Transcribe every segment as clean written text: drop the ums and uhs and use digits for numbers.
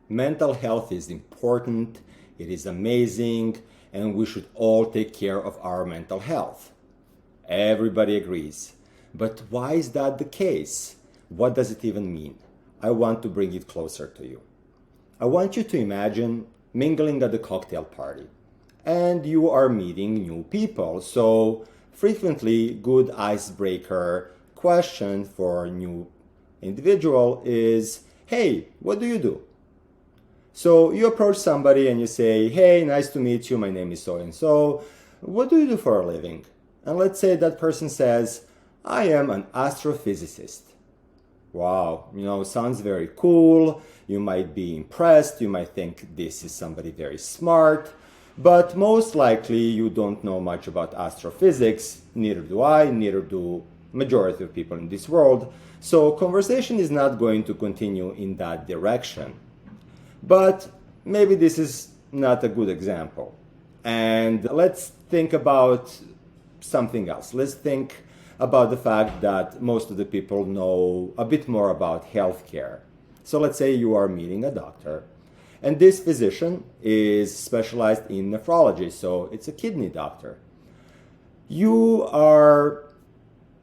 Mental health is important, it is amazing, and we should all take care of our mental health. Everybody agrees. But why is that the case? What does it even mean? I want to bring it closer to you. I want you to imagine mingling at a cocktail party, and you are meeting new people. So frequently, good icebreaker question for a new individual is, hey, what do you do? So you approach somebody and you say, hey, nice to meet you, my name is so and so. What do you do for a living? And let's say that person says, I am an astrophysicist. Wow, sounds very cool. You might be impressed. You might think this is somebody very smart. But most likely you don't know much about astrophysics. Neither do I, neither do majority of people in this world. So conversation is not going to continue in that direction. But maybe this is not a good example. And let's think about something else. Let's think about the fact that most of the people know a bit more about healthcare. So let's say you are meeting a doctor, and this physician is specialized in nephrology, so it's a kidney doctor. You are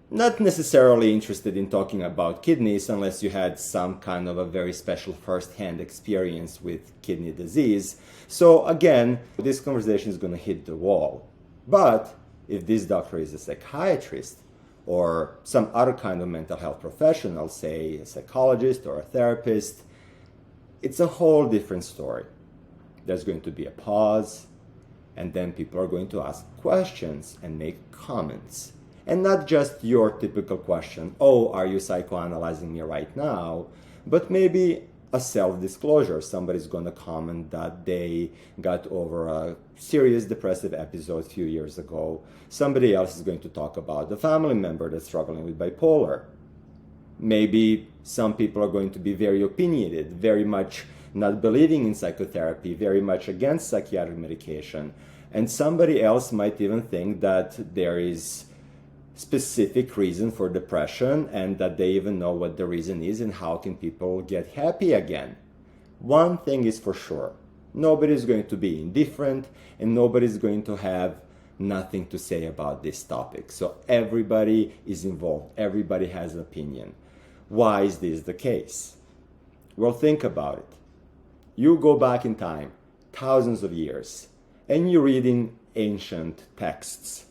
not necessarily interested in talking about kidneys unless you had some kind of a very special first-hand experience with kidney disease. So again, this conversation is going to hit the wall. But if this doctor is a psychiatrist or some other kind of mental health professional, say a psychologist or a therapist, it's a whole different story. There's going to be a pause, and then people are going to ask questions and make comments. And not just your typical question, oh, are you psychoanalyzing me right now? But maybe a self-disclosure. Somebody's going to comment that they got over a serious depressive episode a few years ago. Somebody else is going to talk about the family member that's struggling with bipolar. Maybe some people are going to be very opinionated, very much not believing in psychotherapy, very much against psychiatric medication. And somebody else might even think that there is specific reason for depression and that they even know what the reason is and how can people get happy again. One thing is for sure, nobody's going to be indifferent and nobody's going to have nothing to say about this topic. So everybody is involved, everybody has an opinion. Why is this the case? Well, think about it. You go back in time, thousands of years, and you're reading ancient texts.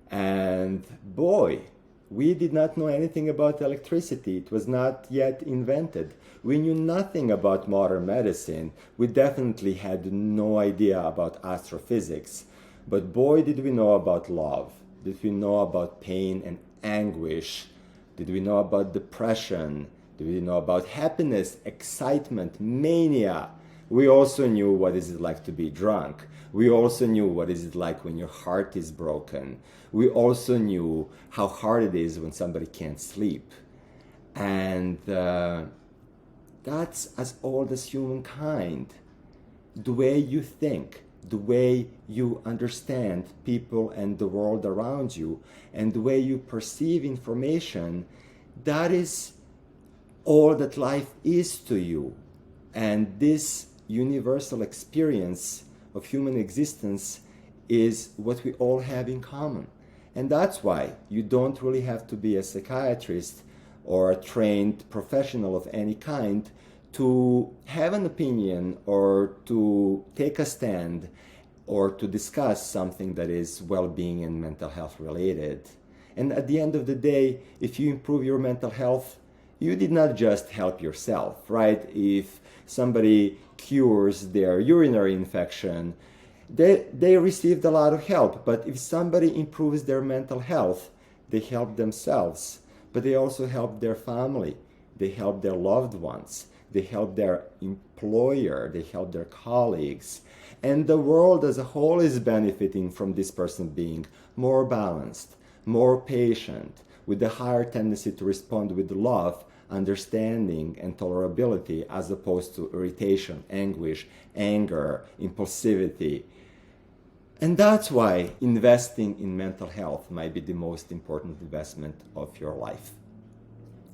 And boy, we did not know anything about electricity. It was not yet invented. We knew nothing about modern medicine. We definitely had no idea about astrophysics. But boy, did we know about love. Did we know about pain and anguish? Did we know about depression? Did we know about happiness, excitement, mania? We also knew what is it like to be drunk. We also knew what is it like when your heart is broken. We also knew how hard it is when somebody can't sleep. And that's as old as humankind. The way you think, the way you understand people and the world around you, and the way you perceive information, that is all that life is to you. And this universal experience of human existence is what we all have in common. And that's why you don't really have to be a psychiatrist or a trained professional of any kind to have an opinion or to take a stand or to discuss something that is well-being and mental health related. And at the end of the day, if you improve your mental health, you did not just help yourself, right? If somebody cures their urinary infection, they received a lot of help. But if somebody improves their mental health, they help themselves, but they also help their family, they help their loved ones, they help their employer, they help their colleagues. And the world as a whole is benefiting from this person being more balanced, more patient, with a higher tendency to respond with love, understanding, and tolerability, as opposed to irritation, anguish, anger, impulsivity. And that's why investing in mental health might be the most important investment of your life.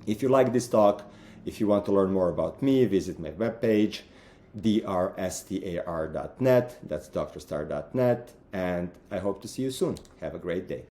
If you like this talk, if you want to learn more about me, visit my webpage. drstar.net. That's drstar.net. And I hope to see you soon. Have a great day.